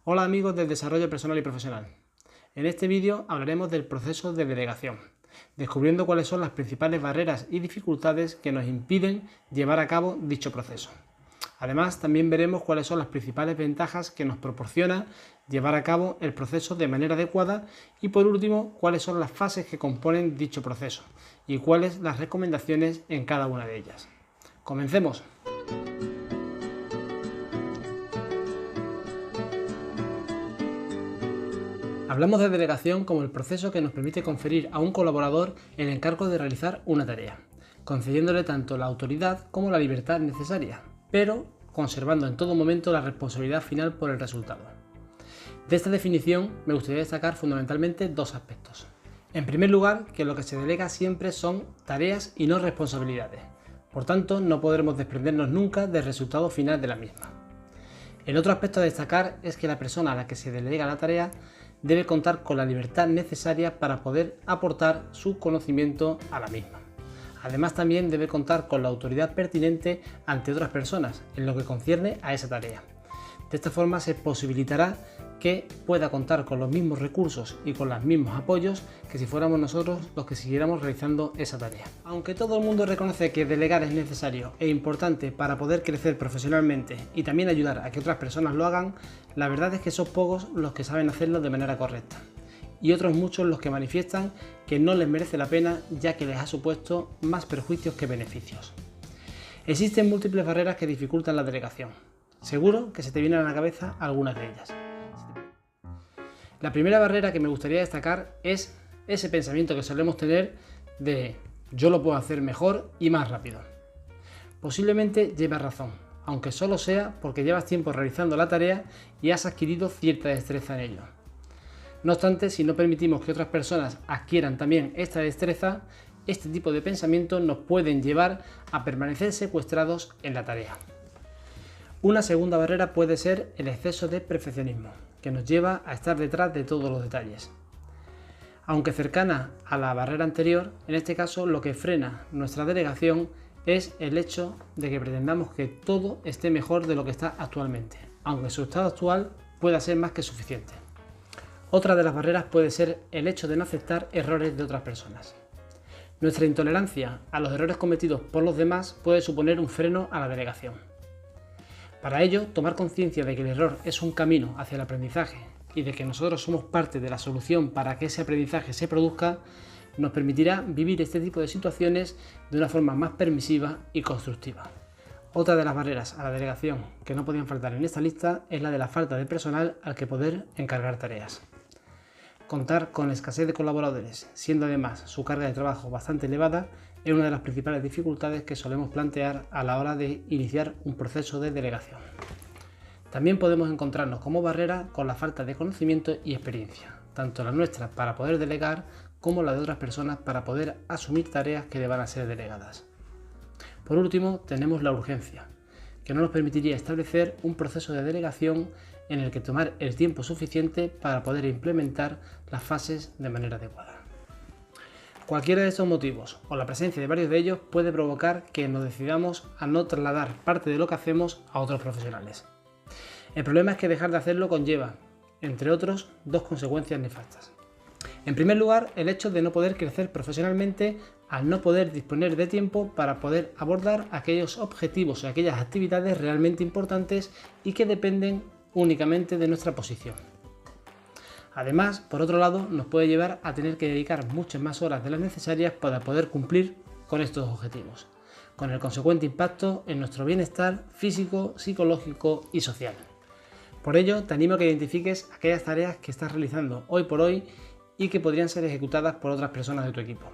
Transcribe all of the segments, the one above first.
Hola amigos del desarrollo personal y profesional. En este vídeo hablaremos del proceso de delegación, descubriendo cuáles son las principales barreras y dificultades que nos impiden llevar a cabo dicho proceso. Además, también veremos cuáles son las principales ventajas que nos proporciona llevar a cabo el proceso de manera adecuada y por último, cuáles son las fases que componen dicho proceso y cuáles las recomendaciones en cada una de ellas. ¡Comencemos! Hablamos de delegación como el proceso que nos permite conferir a un colaborador el encargo de realizar una tarea, concediéndole tanto la autoridad como la libertad necesaria, pero conservando en todo momento la responsabilidad final por el resultado. De esta definición me gustaría destacar fundamentalmente dos aspectos. En primer lugar, que lo que se delega siempre son tareas y no responsabilidades, por tanto no podremos desprendernos nunca del resultado final de la misma. El otro aspecto a destacar es que la persona a la que se delega la tarea debe contar con la libertad necesaria para poder aportar su conocimiento a la misma. Además, también debe contar con la autoridad pertinente ante otras personas en lo que concierne a esa tarea. De esta forma se posibilitará que pueda contar con los mismos recursos y con los mismos apoyos que si fuéramos nosotros los que siguiéramos realizando esa tarea. Aunque todo el mundo reconoce que delegar es necesario e importante para poder crecer profesionalmente y también ayudar a que otras personas lo hagan, la verdad es que son pocos los que saben hacerlo de manera correcta y otros muchos los que manifiestan que no les merece la pena ya que les ha supuesto más perjuicios que beneficios. Existen múltiples barreras que dificultan la delegación. Seguro que se te vienen a la cabeza algunas de ellas. La primera barrera que me gustaría destacar es ese pensamiento que solemos tener de yo lo puedo hacer mejor y más rápido. Posiblemente llevas razón, aunque solo sea porque llevas tiempo realizando la tarea y has adquirido cierta destreza en ello. No obstante, si no permitimos que otras personas adquieran también esta destreza, este tipo de pensamientos nos pueden llevar a permanecer secuestrados en la tarea. Una segunda barrera puede ser el exceso de perfeccionismo, que nos lleva a estar detrás de todos los detalles. Aunque cercana a la barrera anterior, en este caso lo que frena nuestra delegación es el hecho de que pretendamos que todo esté mejor de lo que está actualmente, aunque su estado actual pueda ser más que suficiente. Otra de las barreras puede ser el hecho de no aceptar errores de otras personas. Nuestra intolerancia a los errores cometidos por los demás puede suponer un freno a la delegación. Para ello, tomar conciencia de que el error es un camino hacia el aprendizaje y de que nosotros somos parte de la solución para que ese aprendizaje se produzca, nos permitirá vivir este tipo de situaciones de una forma más permisiva y constructiva. Otra de las barreras a la delegación que no podían faltar en esta lista es la de la falta de personal al que poder encargar tareas. Contar con escasez de colaboradores, siendo además su carga de trabajo bastante elevada, es una de las principales dificultades que solemos plantear a la hora de iniciar un proceso de delegación. También podemos encontrarnos como barrera con la falta de conocimiento y experiencia, tanto la nuestra para poder delegar como la de otras personas para poder asumir tareas que deban ser delegadas. Por último, tenemos la urgencia, que no nos permitiría establecer un proceso de delegación en el que tomar el tiempo suficiente para poder implementar las fases de manera adecuada. Cualquiera de estos motivos o la presencia de varios de ellos puede provocar que nos decidamos a no trasladar parte de lo que hacemos a otros profesionales. El problema es que dejar de hacerlo conlleva, entre otros, dos consecuencias nefastas. En primer lugar, el hecho de no poder crecer profesionalmente al no poder disponer de tiempo para poder abordar aquellos objetivos y aquellas actividades realmente importantes y que dependen únicamente de nuestra posición. Además, por otro lado, nos puede llevar a tener que dedicar muchas más horas de las necesarias para poder cumplir con estos objetivos, con el consecuente impacto en nuestro bienestar físico, psicológico y social. Por ello, te animo a que identifiques aquellas tareas que estás realizando hoy por hoy y que podrían ser ejecutadas por otras personas de tu equipo,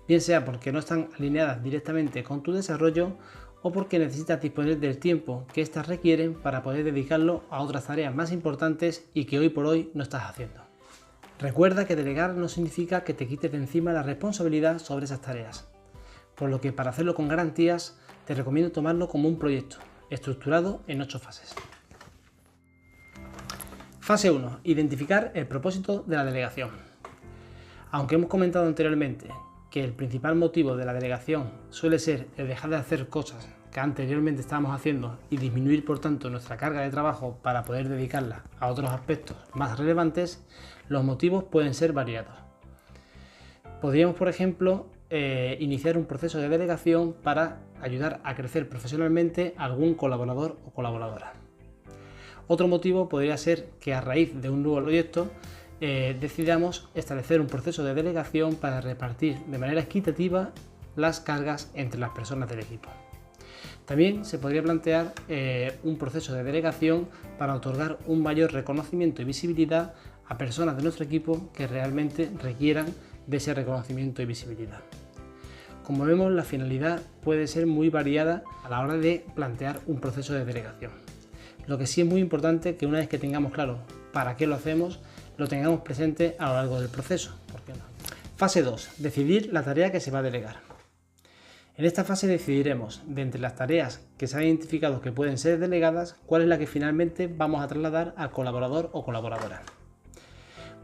bien sea porque no están alineadas directamente con tu desarrollo o porque necesitas disponer del tiempo que éstas requieren para poder dedicarlo a otras tareas más importantes y que hoy por hoy no estás haciendo. Recuerda que delegar no significa que te quites de encima la responsabilidad sobre esas tareas, por lo que para hacerlo con garantías te recomiendo tomarlo como un proyecto, estructurado en 8 fases. Fase 1. Identificar el propósito de la delegación. Aunque hemos comentado anteriormente que el principal motivo de la delegación suele ser el dejar de hacer cosas que anteriormente estábamos haciendo y disminuir por tanto nuestra carga de trabajo para poder dedicarla a otros aspectos más relevantes, los motivos pueden ser variados. Podríamos, por ejemplo, iniciar un proceso de delegación para ayudar a crecer profesionalmente a algún colaborador o colaboradora. Otro motivo podría ser que a raíz de un nuevo proyecto decidamos establecer un proceso de delegación para repartir de manera equitativa las cargas entre las personas del equipo. También se podría plantear un proceso de delegación para otorgar un mayor reconocimiento y visibilidad a personas de nuestro equipo que realmente requieran de ese reconocimiento y visibilidad. Como vemos, la finalidad puede ser muy variada a la hora de plantear un proceso de delegación. Lo que sí es muy importante que una vez que tengamos claro para qué lo hacemos, lo tengamos presente a lo largo del proceso. ¿Por qué no? Fase 2. Decidir la tarea que se va a delegar. En esta fase decidiremos, de entre las tareas que se han identificado que pueden ser delegadas, cuál es la que finalmente vamos a trasladar al colaborador o colaboradora.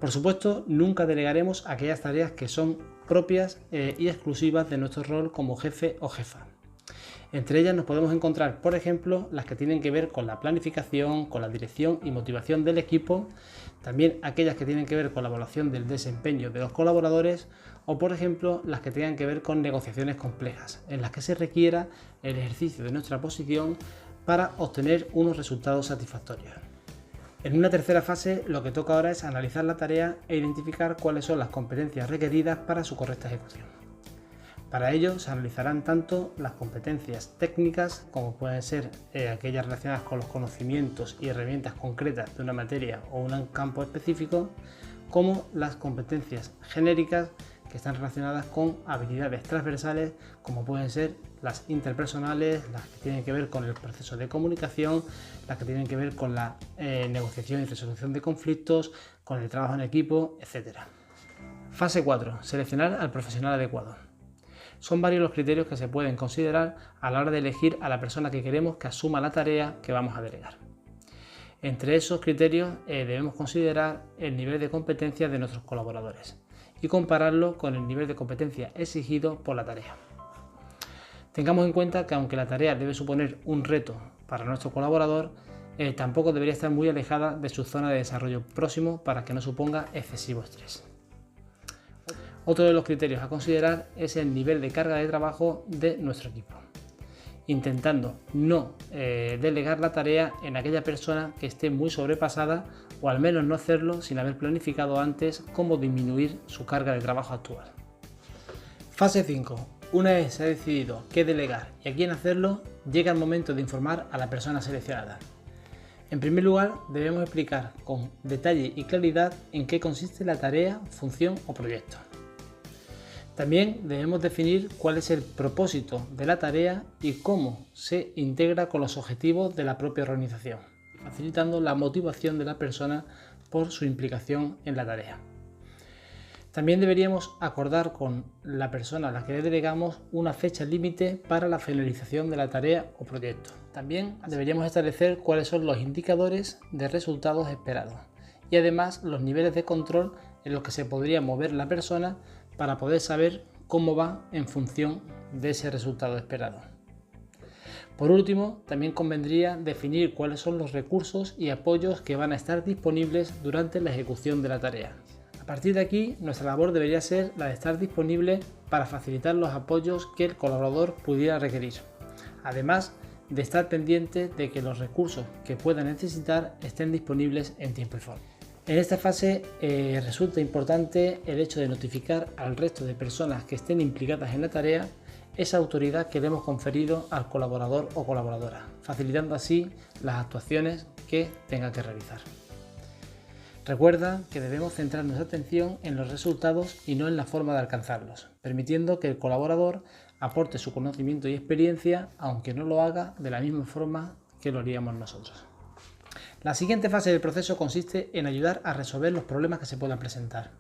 Por supuesto, nunca delegaremos aquellas tareas que son propias y exclusivas de nuestro rol como jefe o jefa. Entre ellas nos podemos encontrar, por ejemplo, las que tienen que ver con la planificación, con la dirección y motivación del equipo, también aquellas que tienen que ver con la evaluación del desempeño de los colaboradores o, por ejemplo, las que tengan que ver con negociaciones complejas, en las que se requiera el ejercicio de nuestra posición para obtener unos resultados satisfactorios. En una tercera fase, lo que toca ahora es analizar la tarea e identificar cuáles son las competencias requeridas para su correcta ejecución. Para ello se analizarán tanto las competencias técnicas, como pueden ser aquellas relacionadas con los conocimientos y herramientas concretas de una materia o un campo específico, como las competencias genéricas que están relacionadas con habilidades transversales, como pueden ser las interpersonales, las que tienen que ver con el proceso de comunicación, las que tienen que ver con la negociación y resolución de conflictos, con el trabajo en equipo, etc. Fase 4. Seleccionar al profesional adecuado. Son varios los criterios que se pueden considerar a la hora de elegir a la persona que queremos que asuma la tarea que vamos a delegar. Entre esos criterios debemos considerar el nivel de competencia de nuestros colaboradores y compararlo con el nivel de competencia exigido por la tarea. Tengamos en cuenta que aunque la tarea debe suponer un reto para nuestro colaborador, tampoco debería estar muy alejada de su zona de desarrollo próximo para que no suponga excesivo estrés. Otro de los criterios a considerar es el nivel de carga de trabajo de nuestro equipo, intentando no delegar la tarea en aquella persona que esté muy sobrepasada o al menos no hacerlo sin haber planificado antes cómo disminuir su carga de trabajo actual. Fase 5. Una vez se ha decidido qué delegar y a quién hacerlo, llega el momento de informar a la persona seleccionada. En primer lugar, debemos explicar con detalle y claridad en qué consiste la tarea, función o proyecto. También debemos definir cuál es el propósito de la tarea y cómo se integra con los objetivos de la propia organización, facilitando la motivación de la persona por su implicación en la tarea. También deberíamos acordar con la persona a la que le delegamos una fecha límite para la finalización de la tarea o proyecto. También deberíamos establecer cuáles son los indicadores de resultados esperados y además los niveles de control en los que se podría mover la persona para poder saber cómo va en función de ese resultado esperado. Por último, también convendría definir cuáles son los recursos y apoyos que van a estar disponibles durante la ejecución de la tarea. A partir de aquí, nuestra labor debería ser la de estar disponible para facilitar los apoyos que el colaborador pudiera requerir, además de estar pendiente de que los recursos que pueda necesitar estén disponibles en tiempo y forma. En esta fase resulta importante el hecho de notificar al resto de personas que estén implicadas en la tarea esa autoridad que le hemos conferido al colaborador o colaboradora, facilitando así las actuaciones que tenga que realizar. Recuerda que debemos centrar nuestra atención en los resultados y no en la forma de alcanzarlos, permitiendo que el colaborador aporte su conocimiento y experiencia, aunque no lo haga de la misma forma que lo haríamos nosotros. La siguiente fase del proceso consiste en ayudar a resolver los problemas que se puedan presentar.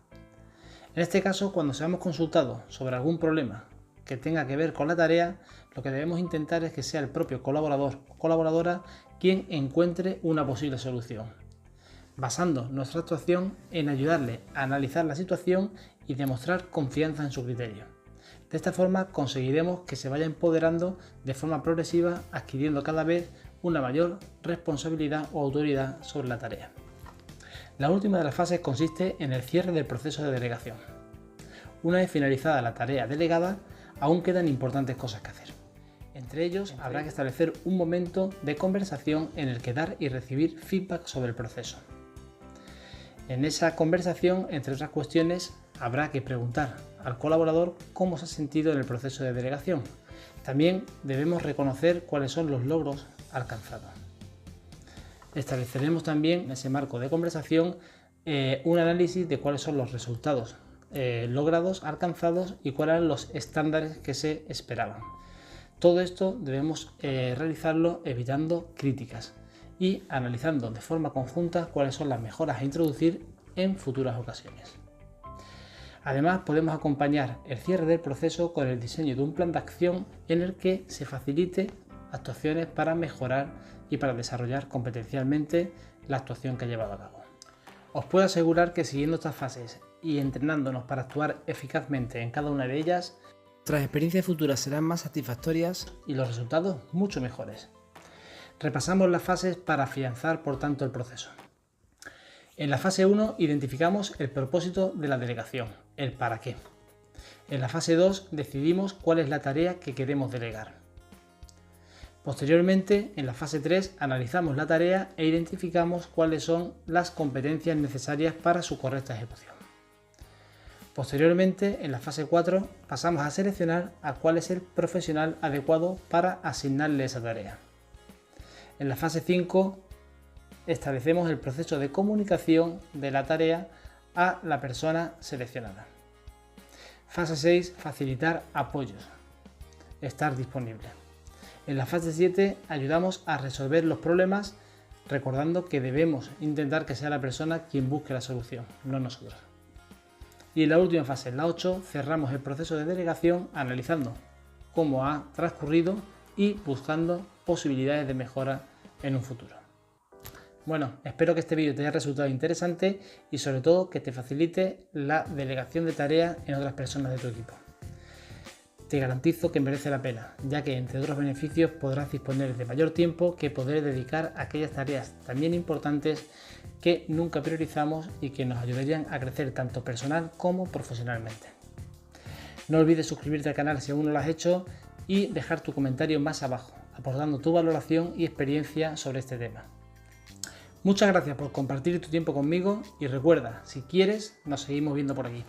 En este caso, cuando seamos consultados sobre algún problema que tenga que ver con la tarea, lo que debemos intentar es que sea el propio colaborador o colaboradora quien encuentre una posible solución, basando nuestra actuación en ayudarle a analizar la situación y demostrar confianza en su criterio. De esta forma conseguiremos que se vaya empoderando de forma progresiva, adquiriendo cada vez una mayor responsabilidad o autoridad sobre la tarea. La última de las fases consiste en el cierre del proceso de delegación. Una vez finalizada la tarea delegada, aún quedan importantes cosas que hacer. Entre ellos, habrá que establecer un momento de conversación en el que dar y recibir feedback sobre el proceso. En esa conversación, entre otras cuestiones, habrá que preguntar al colaborador cómo se ha sentido en el proceso de delegación. También debemos reconocer cuáles son los logros alcanzados. Estableceremos también en ese marco de conversación un análisis de cuáles son los resultados logrados, alcanzados y cuáles eran los estándares que se esperaban. Todo esto debemos realizarlo evitando críticas y analizando de forma conjunta cuáles son las mejoras a introducir en futuras ocasiones. Además, podemos acompañar el cierre del proceso con el diseño de un plan de acción en el que se facilite actuaciones para mejorar y para desarrollar competencialmente la actuación que ha llevado a cabo. Os puedo asegurar que siguiendo estas fases y entrenándonos para actuar eficazmente en cada una de ellas, nuestras experiencias futuras serán más satisfactorias y los resultados mucho mejores. Repasamos las fases para afianzar, por tanto, el proceso. En la fase 1 identificamos el propósito de la delegación, el para qué. En la fase 2 decidimos cuál es la tarea que queremos delegar. Posteriormente, en la fase 3 analizamos la tarea e identificamos cuáles son las competencias necesarias para su correcta ejecución. Posteriormente, en la fase 4 pasamos a seleccionar a cuál es el profesional adecuado para asignarle esa tarea. En la fase 5 establecemos el proceso de comunicación de la tarea a la persona seleccionada. Fase 6, facilitar apoyos, estar disponible. En la fase 7 ayudamos a resolver los problemas, recordando que debemos intentar que sea la persona quien busque la solución, no nosotros. Y en la última fase, en la 8, cerramos el proceso de delegación analizando cómo ha transcurrido y buscando posibilidades de mejora en un futuro. Bueno, espero que este vídeo te haya resultado interesante y sobre todo que te facilite la delegación de tareas en otras personas de tu equipo. Te garantizo que merece la pena, ya que entre otros beneficios podrás disponer de mayor tiempo que poder dedicar a aquellas tareas también importantes que nunca priorizamos y que nos ayudarían a crecer tanto personal como profesionalmente. No olvides suscribirte al canal si aún no lo has hecho y dejar tu comentario más abajo, aportando tu valoración y experiencia sobre este tema. Muchas gracias por compartir tu tiempo conmigo y recuerda, si quieres, nos seguimos viendo por aquí.